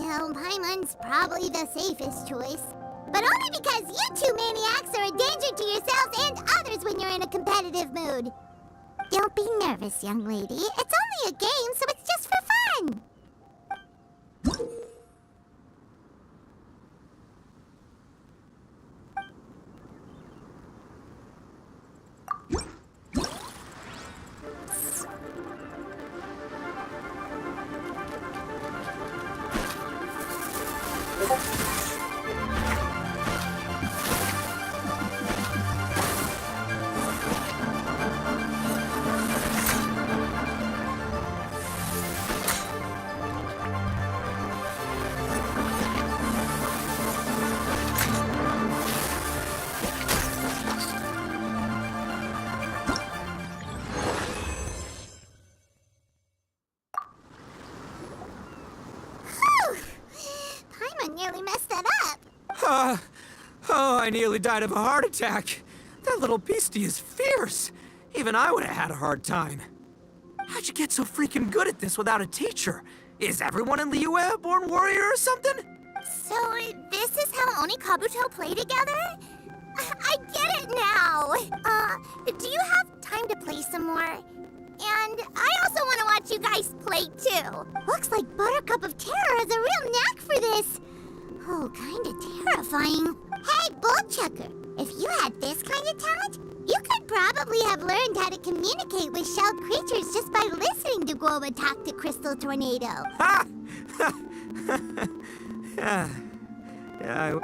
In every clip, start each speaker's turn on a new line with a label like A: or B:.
A: Well, Paimon's probably the safest choice. But only because you two maniacs are a danger to yourselves and others when you're in a competitive mood. Don't be nervous, young lady. It's only a game, so it's just for fun. Nearly messed that up.
B: I nearly died of a heart attack. That little beastie is fierce. Even I would have had a hard time. How'd you get so freaking good at this without a teacher? Is everyone in Liyue a born warrior or something?
A: So this is how Oni Kabuto play together? I get it now. Do you have time to play some more? And I also want to watch you guys play too. Looks like Buttercup of Terror has a real knack for this. Oh, kinda terrifying. Hey, Bullchucker, if you had this kind of talent, you could probably have learned how to communicate with shelled creatures just by listening to Guoba talk to Crystal Tornado.
B: Ha! Yeah,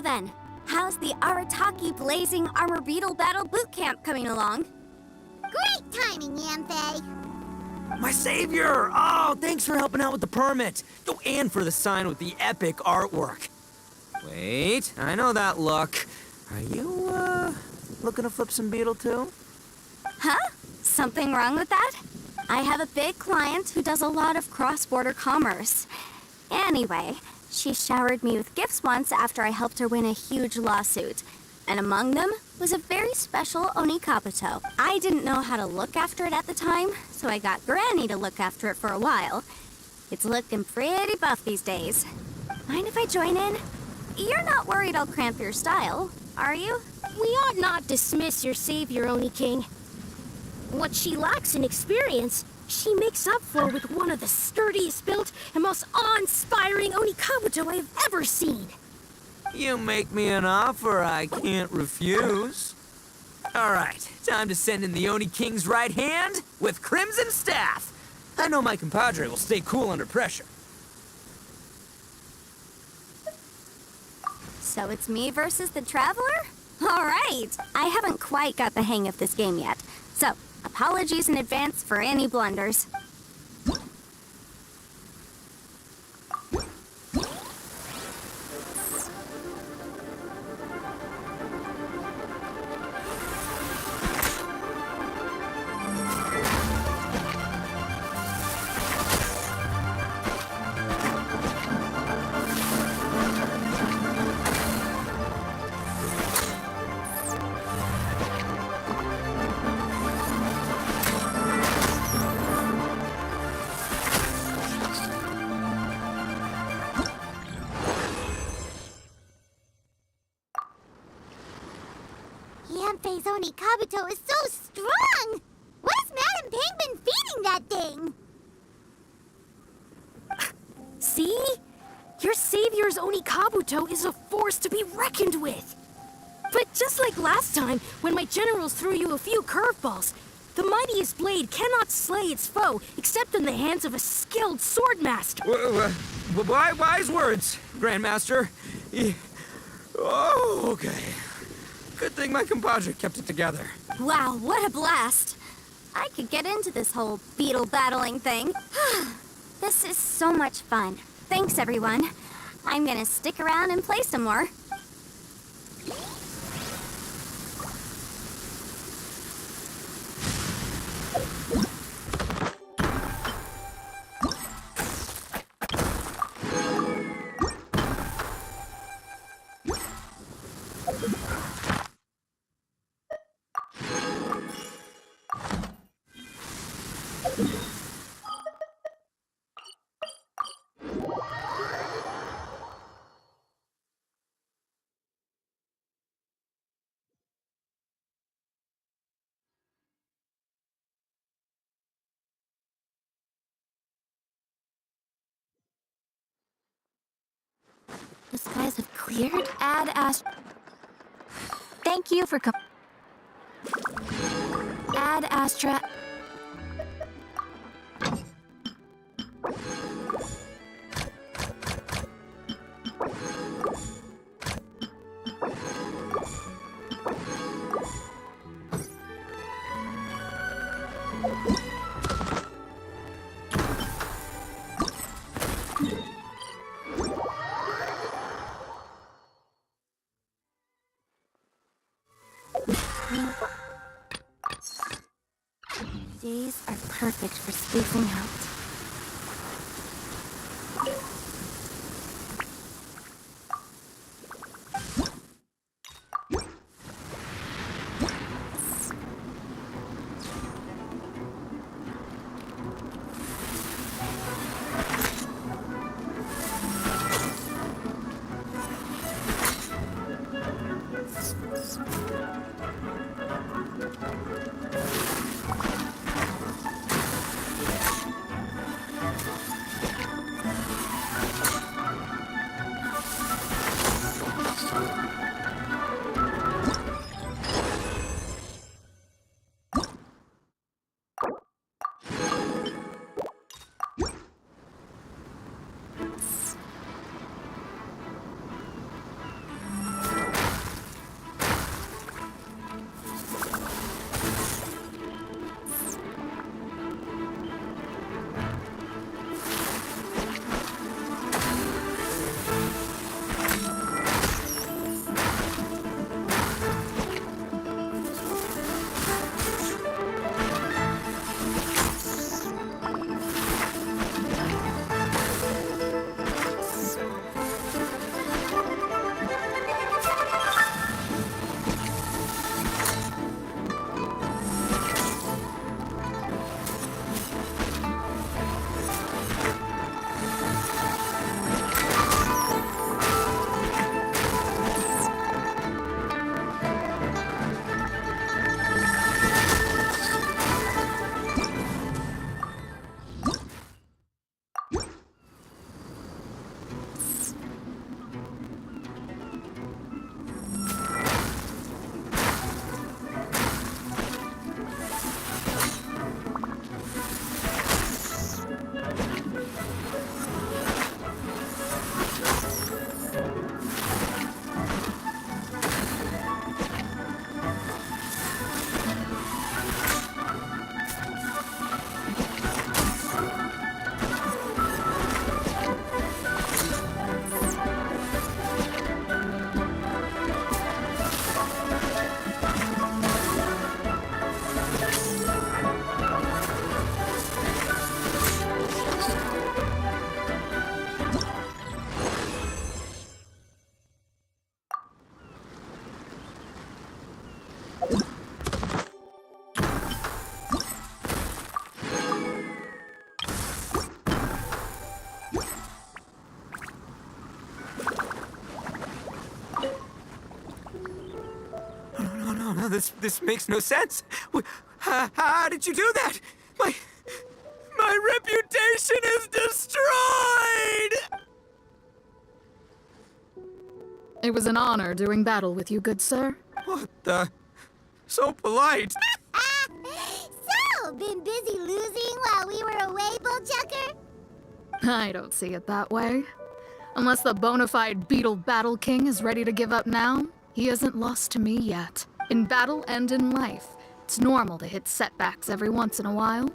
C: then, how's the Arataki Blazing Armor Beetle Battle Boot Camp coming along?
A: Great timing, Yanfei.
B: My savior! Oh, thanks for helping out with the permit. Oh, and for the sign with the epic artwork. Wait, I know that look. Are you, looking to flip some Beetle too?
C: Huh? Something wrong with that? I have a big client who does a lot of cross-border commerce. Anyway, she showered me with gifts once after I helped her win a huge lawsuit. And among them was a very special Oni Kabuto. I didn't know how to look after it at the time, so I got Granny to look after it for a while. It's looking pretty buff these days. Mind if I join in? You're not worried I'll cramp your style, are you?
D: We ought not dismiss your savior, Oni King. What she lacks in experience, she makes up for with one of the sturdiest built and most awe-inspiring Oni Kabuto I have ever seen.
B: You make me an offer I can't refuse. All right, time to send in the Oni King's right hand with Crimson Staff. I know my compadre will stay cool under pressure.
C: So it's me versus the Traveler? All right, I haven't quite got the hang of this game yet, so apologies in advance for any blunders.
A: Yanfei's Oni Kabuto is so strong! What has Madam Ping been feeding that thing?
D: See? Your savior's Oni Kabuto is a force to be reckoned with. But just like last time, when my generals threw you a few curveballs, the mightiest blade cannot slay its foe except in the hands of a skilled swordmaster.
B: Wise words, Grandmaster. Oh, okay. Good thing my compadre kept it together.
C: Wow, what a blast! I could get into this whole beetle battling thing. This is so much fun. Thanks, everyone. I'm gonna stick around and play some more. The skies have cleared. Add Thank you for Add Astra. Days are perfect for spacing out.
B: This makes no sense. How did you do that? My reputation is destroyed!
E: It was an honor doing battle with you, good sir.
B: What the? So polite.
A: So, been busy losing while we were away, Bullchucker?
E: I don't see it that way. Unless the bona fide Beetle Battle King is ready to give up now, he hasn't lost to me yet. In battle and in life, it's normal to hit setbacks every once in a while.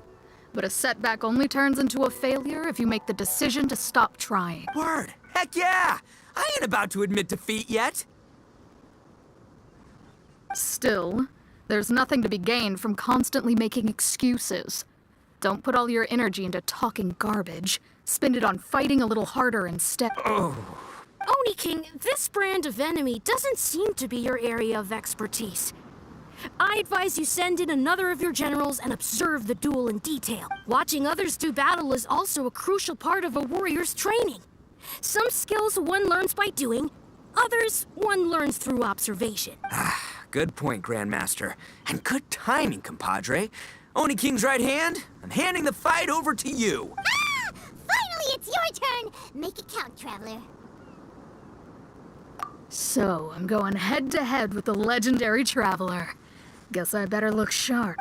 E: But a setback only turns into a failure if you make the decision to stop trying.
B: Word. Heck yeah! I ain't about to admit defeat yet.
E: Still, there's nothing to be gained from constantly making excuses. Don't put all your energy into talking garbage. Spend it on fighting a little harder instead.
D: Oni King, this brand of enemy doesn't seem to be your area of expertise. I advise you send in another of your generals and observe the duel in detail. Watching others do battle is also a crucial part of a warrior's training. Some skills one learns by doing, others one learns through observation.
B: Good point, Grandmaster. And good timing, compadre. Oni King's right hand, I'm handing the fight over to you.
A: Finally, it's your turn! Make it count, Traveler.
E: So, I'm going head to head with the legendary Traveler. Guess I better look sharp.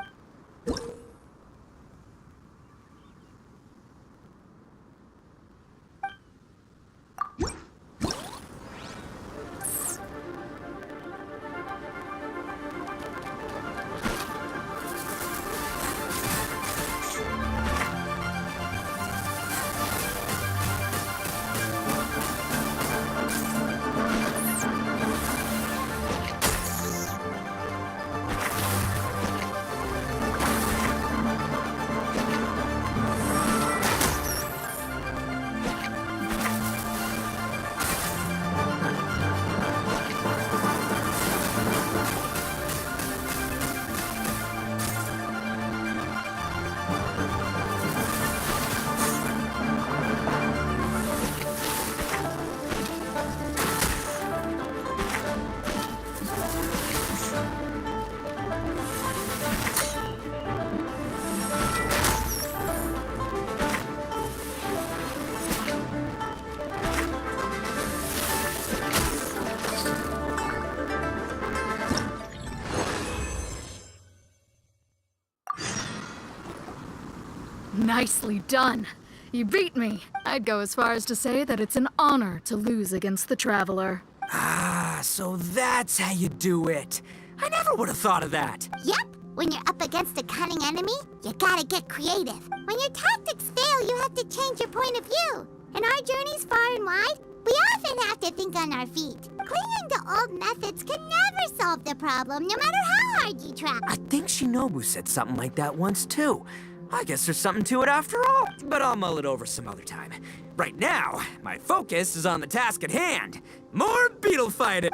E: Nicely done. You beat me. I'd go as far as to say that it's an honor to lose against the Traveler.
B: Ah, so that's how you do it. I never would have thought of that.
A: Yep, when you're up against a cunning enemy, you gotta get creative. When your tactics fail, you have to change your point of view. In our journeys far and wide, we often have to think on our feet. Clinging to old methods can never solve the problem, no matter how hard you try.
B: I think Shinobu said something like that once, too. I guess there's something to it after all, but I'll mull it over some other time. Right now, my focus is on the task at hand. More beetle fighting!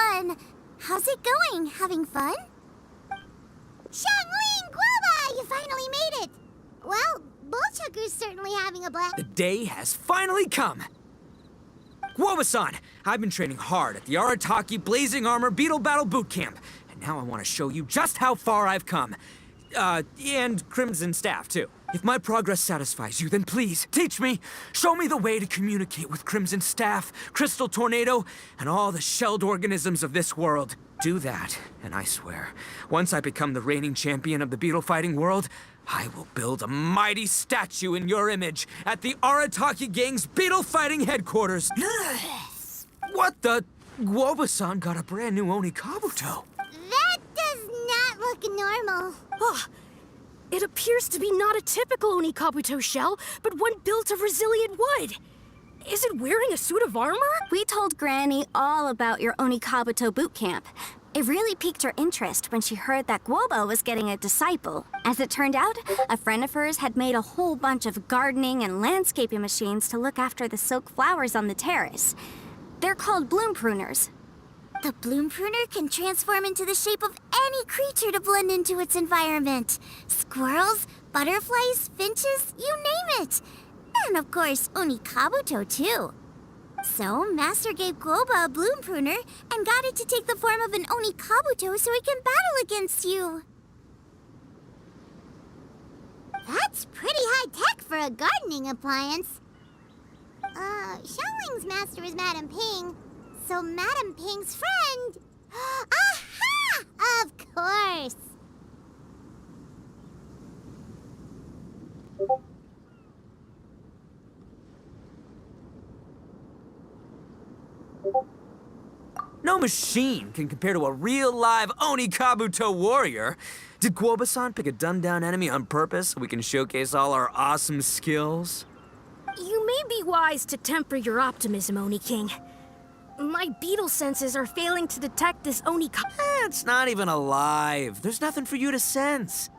A: fun. How's it going? Having fun? Xiangling Guoba, you finally made it. Well, Bullchucker's certainly having a blast.
B: The day has finally come. Guoba-san, I've been training hard at the Arataki Blazing Armor Beetle Battle Boot Camp, and now I want to show you just how far I've come. And Crimson Staff, too. If my progress satisfies you, then please, teach me. Show me the way to communicate with Crimson Staff, Crystal Tornado, and all the shelled organisms of this world. Do that, and I swear, once I become the reigning champion of the beetle fighting world, I will build a mighty statue in your image at the Arataki Gang's beetle fighting headquarters. What the? Guoba-san got a brand new Oni Kabuto.
A: That does not look normal.
D: Oh, it appears to be not a typical Oni Kabuto shell, but one built of resilient wood. Is it wearing a suit of armor?
C: We told Granny all about your Oni Kabuto boot camp. It really piqued her interest when she heard that Guoba was getting a disciple. As it turned out, a friend of hers had made a whole bunch of gardening and landscaping machines to look after the silk flowers on the terrace. They're called bloom pruners.
A: The bloom pruner can transform into the shape of any creature to blend into its environment. Squirrels, butterflies, finches, you name it. And of course, Oni Kabuto too. So, Master gave Guoba a bloom pruner and got it to take the form of an Oni Kabuto so it can battle against you. That's pretty high-tech for a gardening appliance. Xiangling's master is Madame Ping, so Madame Ping's friend... Aha! Of course!
B: No machine can compare to a real live Oni Kabuto warrior. Did Guoba-san pick a dumbed-down enemy on purpose so we can showcase all our awesome skills?
D: You may be wise to temper your optimism, Oni King. My beetle senses are failing to detect this Oni
B: It's not even alive. There's nothing for you to sense.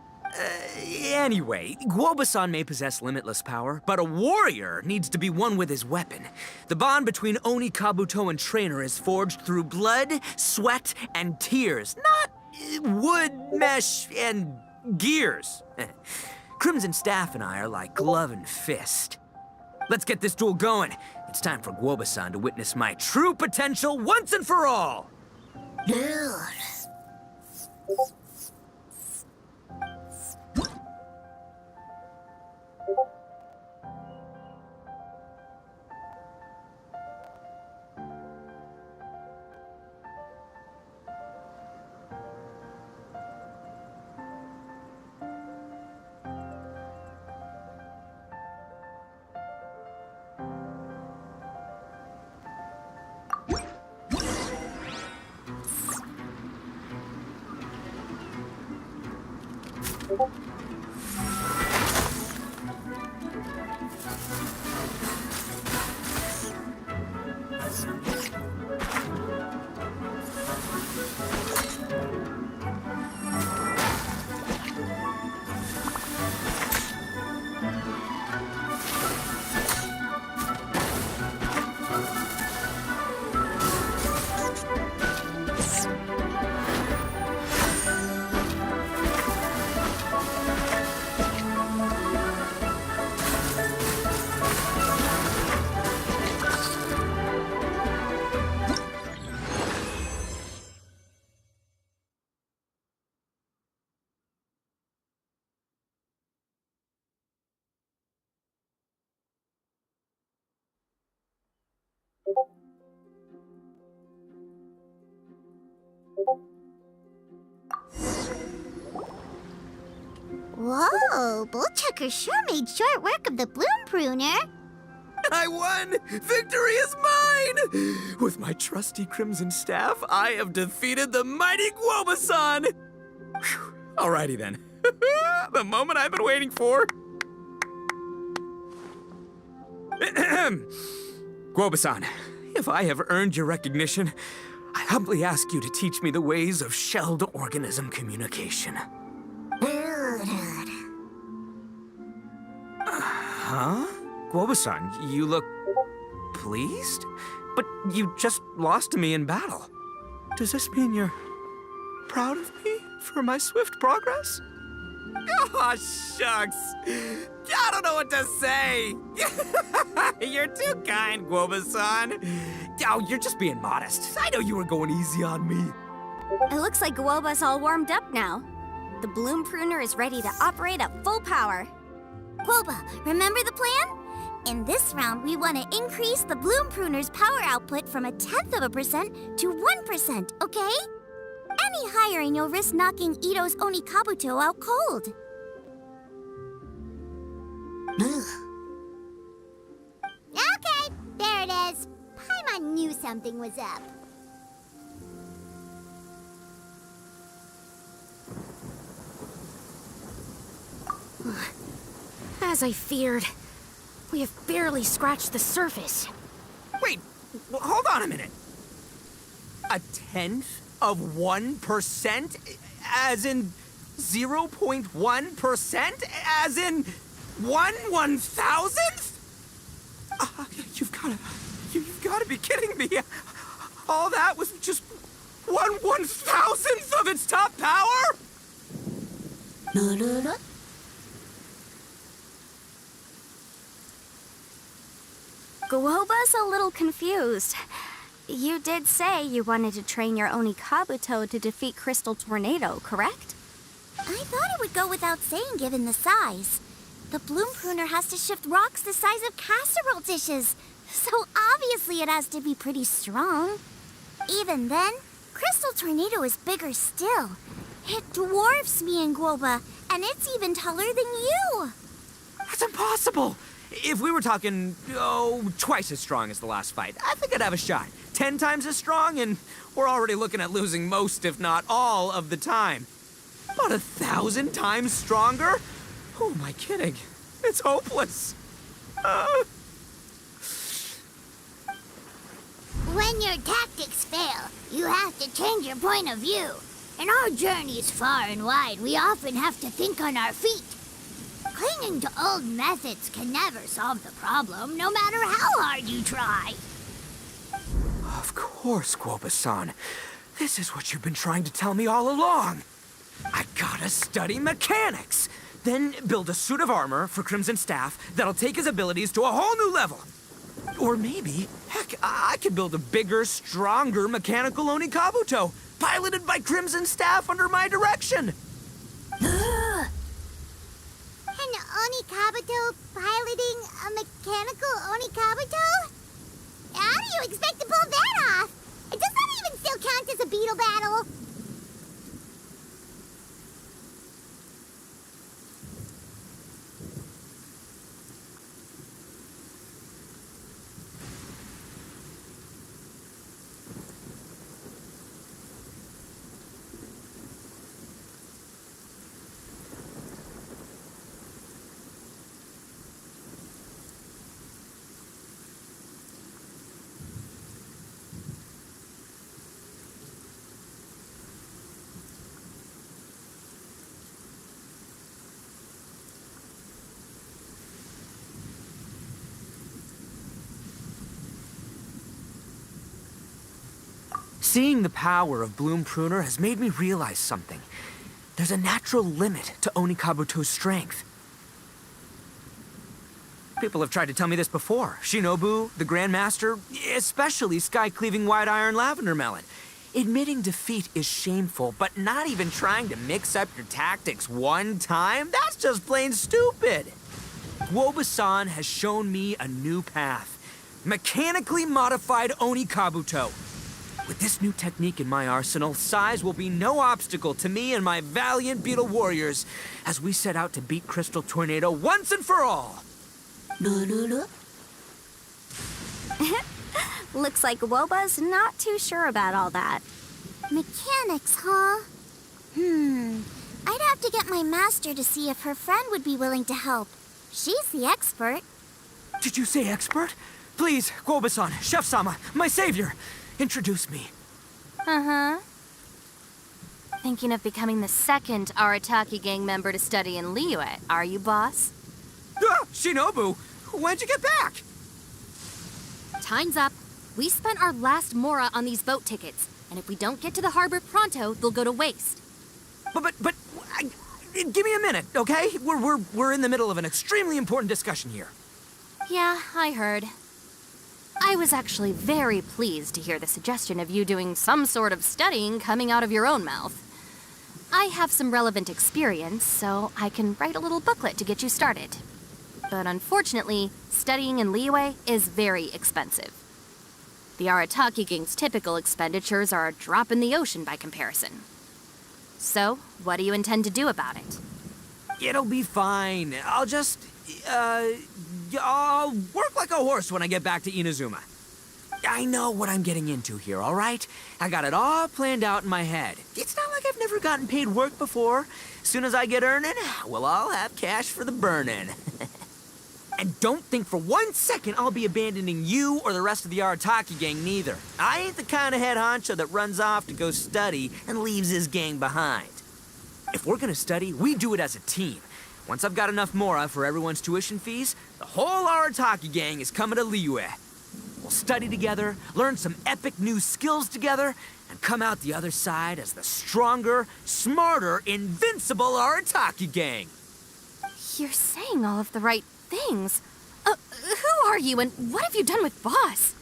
B: Anyway, Guoba-san may possess limitless power, but a warrior needs to be one with his weapon. The bond between Oni Kabuto and trainer is forged through blood, sweat, and tears, not wood, mesh, and gears. Crimson Staff and I are like glove and fist. Let's get this duel going. It's time for Guoba-san to witness my true potential once and for all.
A: Whoa, Bullchucker sure made short work of the bloom pruner.
B: I won! Victory is mine! With my trusty Crimson Staff, I have defeated the mighty Guoba-san! Whew. Alrighty then. The moment I've been waiting for. Guoba-san, if I have earned your recognition, I humbly ask you to teach me the ways of shelled organism communication. Huh? Guoba-san, you look pleased? But you just lost to me in battle. Does this mean you're proud of me for my swift progress? Oh, shucks. I don't know what to say. You're too kind, Guoba-san. Oh, you're just being modest. I know you were going easy on me.
C: It looks like Guoba's all warmed up now. The bloom pruner is ready to operate at full power.
A: Guoba, remember the plan? In this round, we want to increase the bloom pruner's power output from 0.1% to 1%, okay? Any higher and you'll risk knocking Ito's Onikabuto out cold. Okay, there it is. Paimon knew something was up.
D: As I feared, we have barely scratched the surface.
B: Wait, hold on a minute. 0.1%? As in 0.1%? As in 1/1000th? You've gotta be kidding me. All that was just 1/1000th of its top power?
C: Guoba's a little confused. You did say you wanted to train your Onikabuto to defeat Crystal Tornado, correct?
A: I thought it would go without saying given the size. The bloom pruner has to shift rocks the size of casserole dishes, so obviously it has to be pretty strong. Even then, Crystal Tornado is bigger still. It dwarfs me and Guoba, and it's even taller than you.
B: That's impossible! If we were talking, twice as strong as the last fight, I think I'd have a shot. 10 times as strong, and we're already looking at losing most, if not all, of the time. But 1,000 times stronger? Who am I kidding? It's hopeless.
A: When your tactics fail, you have to change your point of view. In our journeys far and wide, we often have to think on our feet. Clinging to old methods can never solve the problem, no matter how hard you try.
B: Of course, Guoba-san. This is what you've been trying to tell me all along. I gotta study mechanics, then build a suit of armor for Crimson Staff that'll take his abilities to a whole new level. Or maybe, heck, I could build a bigger, stronger mechanical Onikabuto, piloted by Crimson Staff under my direction.
A: An Onikabuto piloting a mechanical Onikabuto? How do you expect to pull that off? Does that even still count as a Beetle battle?
B: Seeing the power of Bloom Pruner has made me realize something. There's a natural limit to Onikabuto's strength. People have tried to tell me this before. Shinobu, the Grandmaster, especially Sky-Cleaving White Iron Lavender Melon. Admitting defeat is shameful, but not even trying to mix up your tactics one time? That's just plain stupid. Guoba-san has shown me a new path. Mechanically modified Onikabuto. With this new technique in my arsenal, size will be no obstacle to me and my valiant Beetle warriors as we set out to beat Crystal Tornado once and for all.
C: Looks like Guoba's not too sure about all that.
A: Mechanics, huh? I'd have to get my master to see if her friend would be willing to help. She's the expert.
B: Did you say expert? Please, Guoba-san, Chef-sama, my savior, introduce me.
C: Uh-huh. Thinking of becoming the second Arataki gang member to study in Liyue, are you, boss?
B: Shinobu, when'd you get back?
D: Time's up. We spent our last Mora on these boat tickets.
F: And if we don't get to the harbor pronto, they'll go to waste.
B: Give me a minute, okay? We're in the middle of an extremely important discussion here.
F: Yeah, I heard. I was actually very pleased to hear the suggestion of you doing some sort of studying coming out of your own mouth. I have some relevant experience, so I can write a little booklet to get you started. But unfortunately, studying in Liyue is very expensive. The Arataki Gang's typical expenditures are a drop in the ocean by comparison. So, what do you intend to do about it?
B: It'll be fine. I'll work like a horse when I get back to Inazuma. I know what I'm getting into here, all right? I got it all planned out in my head. It's not like I've never gotten paid work before. As soon as I get earning, we'll all have cash for the burning. And don't think for 1 second I'll be abandoning you or the rest of the Arataki gang neither. I ain't the kind of head honcho that runs off to go study and leaves his gang behind. If we're gonna study, we do it as a team. Once I've got enough mora for everyone's tuition fees, the whole Arataki gang is coming to Liyue. We'll study together, learn some epic new skills together, and come out the other side as the stronger, smarter, invincible Arataki gang.
F: You're saying all of the right things. Who are you and what have you done with Boss?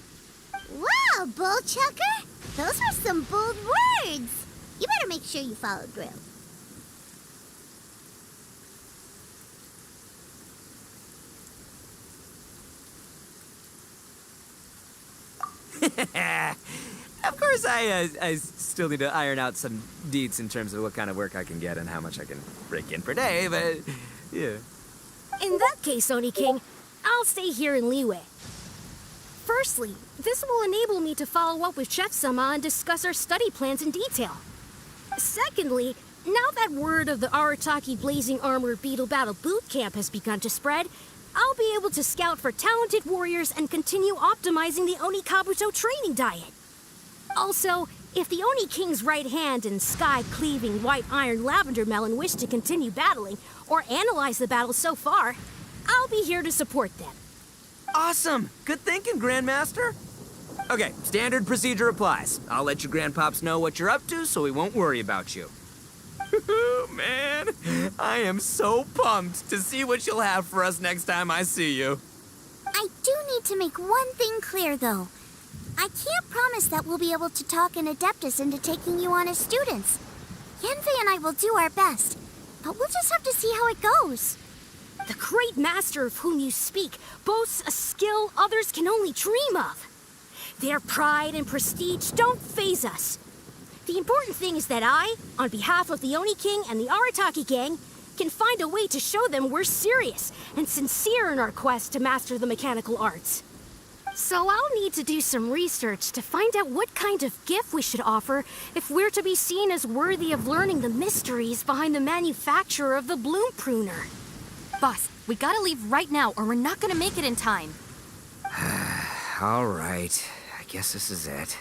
A: Wow, Bullchucker! Those were some bold words! You better make sure you follow through.
B: Of course, I still need to iron out some deets in terms of what kind of work I can get and how much I can break in per day, but yeah.
D: In that case, Oni King, I'll stay here in Liyue. Firstly, this will enable me to follow up with Chef-sama and discuss our study plans in detail. Secondly, now that word of the Arataki Blazing Armor Beetle Battle Boot Camp has begun to spread, I'll be able to scout for talented warriors and continue optimizing the Oni Kabuto training diet. Also, if the Oni King's right hand and sky-cleaving white iron lavender melon wish to continue battling or analyze the battle so far, I'll be here to support them.
B: Awesome! Good thinking, Grandmaster. Okay, standard procedure applies. I'll let you grandpops know what you're up to so we won't worry about you. Man, I am so pumped to see what you'll have for us next time I see you.
A: I do need to make one thing clear, though. I can't promise that we'll be able to talk an Adeptus into taking you on as students. Yanfei and I will do our best, but we'll just have to see how it goes.
D: The great master of whom you speak boasts a skill others can only dream of. Their pride and prestige don't faze us. The important thing is that I, on behalf of the Oni King and the Arataki gang, can find a way to show them we're serious and sincere in our quest to master the mechanical arts. So I'll need to do some research to find out what kind of gift we should offer if we're to be seen as worthy of learning the mysteries behind the manufacture of the bloom pruner.
F: Boss, we gotta leave right now or we're not gonna make it in time.
B: All right, I guess this is it.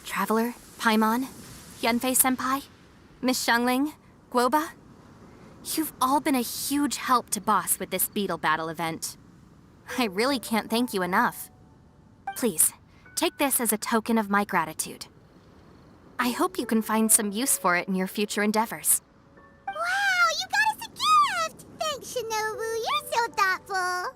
F: Traveler, Paimon, Yanfei-senpai, Miss Xiangling, Guoba. You've all been a huge help to Boss with this Beetle Battle event. I really can't thank you enough. Please, take this as a token of my gratitude. I hope you can find some use for it in your future endeavors.
A: Wow, you got us a gift! Thanks, Shinobu. You're so thoughtful.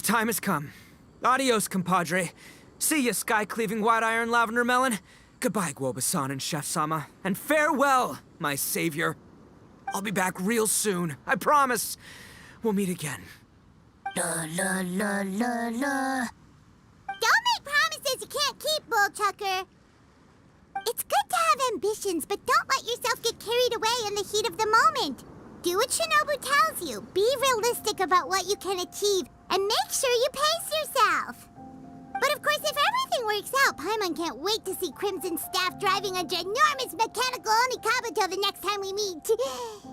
B: time has come. Adios, compadre. See ya, sky-cleaving white-iron lavender melon. Goodbye, Guoba-san and Chef-sama. And farewell, my savior. I'll be back real soon, I promise. We'll meet again.
A: La la la la la. Don't make promises you can't keep, Bullchucker. It's good to have ambitions, but don't let yourself get carried away in the heat of the moment. Do what Shinobu tells you. Be realistic about what you can achieve, and make sure you pace yourself. But of course, if everything works out, Paimon can't wait to see Crimson Staff driving a ginormous mechanical Onikabuto the next time we meet.